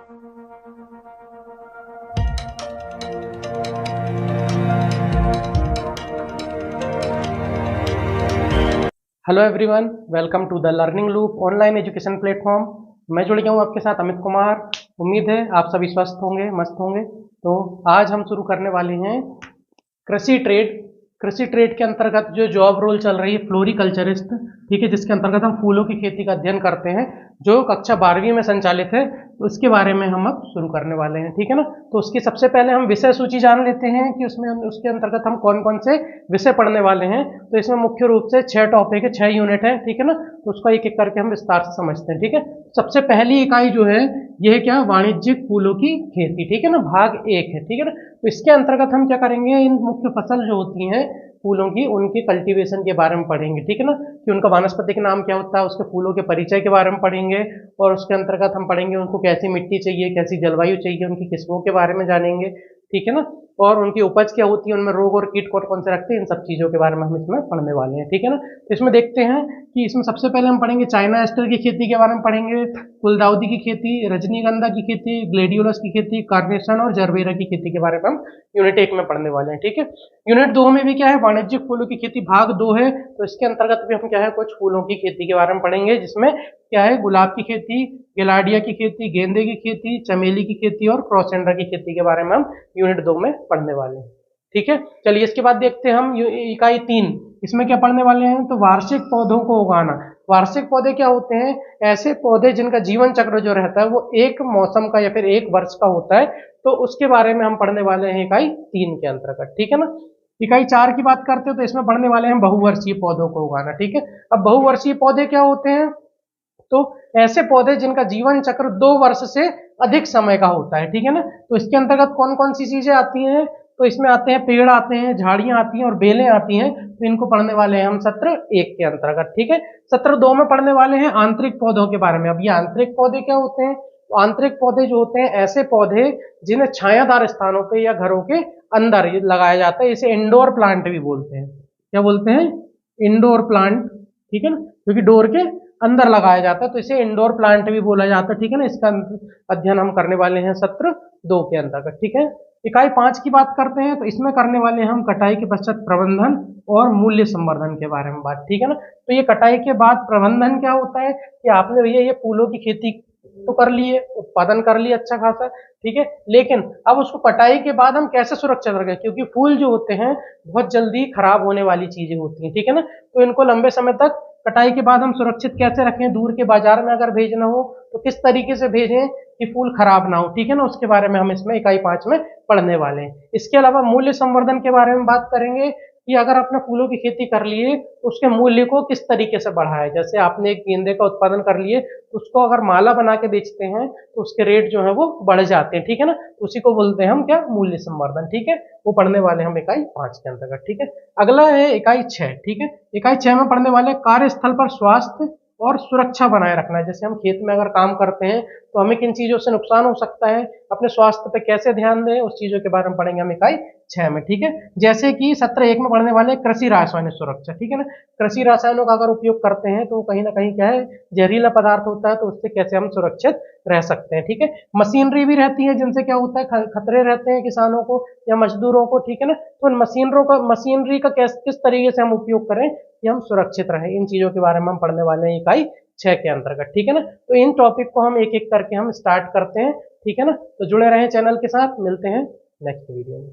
Hello everyone, welcome to the learning loop online education platform. मैं जुड़ गया हूँ आपके साथ अमित कुमार। उम्मीद है आप सभी स्वस्थ होंगे, मस्त होंगे। तो आज हम शुरू करने वाले हैं कृषि ट्रेड। कृषि ट्रेड के अंतर्गत जो जॉब रोल चल रही है फ्लोरिकल्चरिस्ट, ठीक है, जिसके अंतर्गत हम फूलों की खेती का अध्ययन करते हैं, जो कक्षा 12वीं में संचालित है, तो उसके बारे में हम अब शुरू करने वाले हैं। ठीक है ना। तो उसकी सबसे पहले हम विषय सूची जान लेते हैं कि उसमें हम उसके अंतर्गत हम कौन कौन से विषय पढ़ने वाले हैं। तो इसमें मुख्य रूप से 6 टॉपिक है, 6 यूनिट है। ठीक है ना। तो उसको एक एक करके हम विस्तार से समझते हैं। ठीक है। सबसे पहली इकाई जो है यह है क्या, वाणिज्यिक फूलों की खेती। ठीक है ना, भाग 1 है। ठीक है ना। तो इसके अंतर्गत हम क्या करेंगे, इन मुख्य फसल जो होती हैं फूलों की, उनकी कल्टीवेशन के बारे में पढ़ेंगे। ठीक है ना, कि उनका वानस्पतिक नाम क्या होता है, उसके फूलों के परिचय के बारे में पढ़ेंगे। और उसके अंतर्गत हम पढ़ेंगे उनको कैसी मिट्टी चाहिए, कैसी जलवायु चाहिए, उनकी किस्मों के बारे में जानेंगे। ठीक है ना। और उनकी उपज क्या होती है, उनमें रोग और कीट कौन कौन से रखते हैं, इन सब चीज़ों के बारे में हम इसमें पढ़ने वाले हैं। ठीक है ना। तो इसमें देखते हैं कि इसमें सबसे पहले हम पढ़ेंगे चाइना एस्टर की खेती के बारे में पढ़ेंगे, गुलदाउदी की खेती, रजनीगंधा की खेती, ग्लेडियोलस की खेती, कार्नेशन और जरबेरा की खेती के बारे में हम यूनिट 1 में पढ़ने वाले हैं। ठीक है। यूनिट 2 में भी क्या है, वाणिज्यिक फूलों की खेती भाग 2 है। तो इसके अंतर्गत भी हम क्या है, कुछ फूलों की खेती के बारे में पढ़ेंगे, जिसमें क्या है, गुलाब की खेती, गिलाडिया की खेती, गेंदे की खेती, चमेली की खेती और क्रोसेंड्रा की खेती के बारे में हम यूनिट 2 में पढ़ने वाले हैं। ठीक है। चलिए इसके बाद देखते हैं हम इकाई 3। इसमें क्या पढ़ने वाले हैं, तो वार्षिक पौधों को उगाना। वार्षिक पौधे क्या होते हैं, ऐसे पौधे जिनका जीवन चक्र जो रहता है वो एक मौसम का या फिर एक वर्ष का होता है। तो उसके बारे में हम पढ़ने वाले हैं इकाई 3 के अंतर्गत। ठीक है ना। इकाई 4 की बात करते हैं तो इसमें पढ़ने वाले हैं बहुवर्षीय पौधों को उगाना। ठीक है। अब बहुवर्षीय पौधे क्या होते हैं, तो ऐसे पौधे जिनका जीवन चक्र 2 वर्ष से अधिक समय का होता है। ठीक है ना। तो इसके अंतर्गत कौन कौन सी चीजें आती हैं, तो इसमें आते हैं पेड़ आते हैं, झाड़ियां आती हैं और बेलें आती हैं। तो इनको पढ़ने वाले हैं हम सत्र 1 के अंतर्गत। ठीक है। सत्र 2 में पढ़ने वाले हैं आंतरिक पौधों के बारे में। अब ये आंतरिक पौधे क्या होते हैं, तो आंतरिक पौधे जो होते हैं ऐसे पौधे जिन्हें छायादार स्थानों पे या घरों के अंदर लगाया जाता है, इसे इंडोर प्लांट भी बोलते हैं। क्या बोलते हैं, इंडोर प्लांट। ठीक है ना, क्योंकि डोर के अंदर लगाया जाता है तो इसे इंडोर प्लांट भी बोला जाता है। ठीक है ना। इसका अध्ययन हम करने वाले हैं सत्र 2 के अंतर्गत। ठीक है। इकाई 5 की बात करते हैं तो इसमें करने वाले हैं हम कटाई के पश्चात प्रबंधन और मूल्य संवर्धन के बारे में बात। ठीक है ना। तो ये कटाई के बाद प्रबंधन क्या होता है, कि आपने भैया ये फूलों की खेती तो कर लिए, उत्पादन कर लिया अच्छा खासा, ठीक है, लेकिन अब उसको कटाई के बाद हम कैसे सुरक्षित रखें, क्योंकि फूल जो होते हैं बहुत जल्दी खराब होने वाली चीजें होती हैं। ठीक है ना। तो इनको लंबे समय तक कटाई के बाद हम सुरक्षित कैसे रखें, दूर के बाजार में अगर भेजना हो तो किस तरीके से भेजें कि फूल खराब ना हो। ठीक है ना। उसके बारे में हम इसमें इकाई 5 में पढ़ने वाले हैं। इसके अलावा मूल्य संवर्धन के बारे में बात करेंगे कि अगर आपने फूलों की खेती कर लिए तो उसके मूल्य को किस तरीके से बढ़ाया। जैसे आपने एक गेंदे का उत्पादन कर लिए, तो उसको अगर माला बना के बेचते हैं तो उसके रेट जो है वो बढ़ जाते हैं। ठीक है ना। तो उसी को बोलते हैं हम क्या, मूल्य संवर्धन। ठीक है। वो पढ़ने वाले हम इकाई 5 के अंतर्गत। ठीक है। अगला है इकाई 6। ठीक है। इकाई 6 में पढ़ने वाले कार्यस्थल पर स्वास्थ्य और सुरक्षा बनाए रखना है। जैसे हम खेत में अगर काम करते हैं तो हमें किन चीजों से नुकसान हो सकता है, अपने स्वास्थ्य पे कैसे ध्यान दें, उस चीजों के बारे में पढ़ेंगे हम इकाई 6 में। ठीक है। जैसे कि सत्र 1 में पढ़ने वाले कृषि रासायनिक सुरक्षा। ठीक है ना। कृषि रसायनों का अगर उपयोग करते हैं तो कहीं ना कहीं क्या है, जहरीला पदार्थ होता है, तो उससे कैसे हम सुरक्षित रह सकते हैं। ठीक है। मशीनरी भी रहती है जिनसे क्या होता है, खतरे रहते हैं किसानों को या मजदूरों को। ठीक है ना। तो इन मशीनरी का किस तरीके से हम उपयोग करें कि हम सुरक्षित रहें, इन चीजों के बारे में हम पढ़ने वाले हैं इकाई 6 के अंतर्गत। ठीक है ना। तो इन टॉपिक को हम एक एक करके हम स्टार्ट करते हैं। ठीक है ना। तो जुड़े रहें चैनल के साथ, मिलते हैं नेक्स्ट वीडियो में।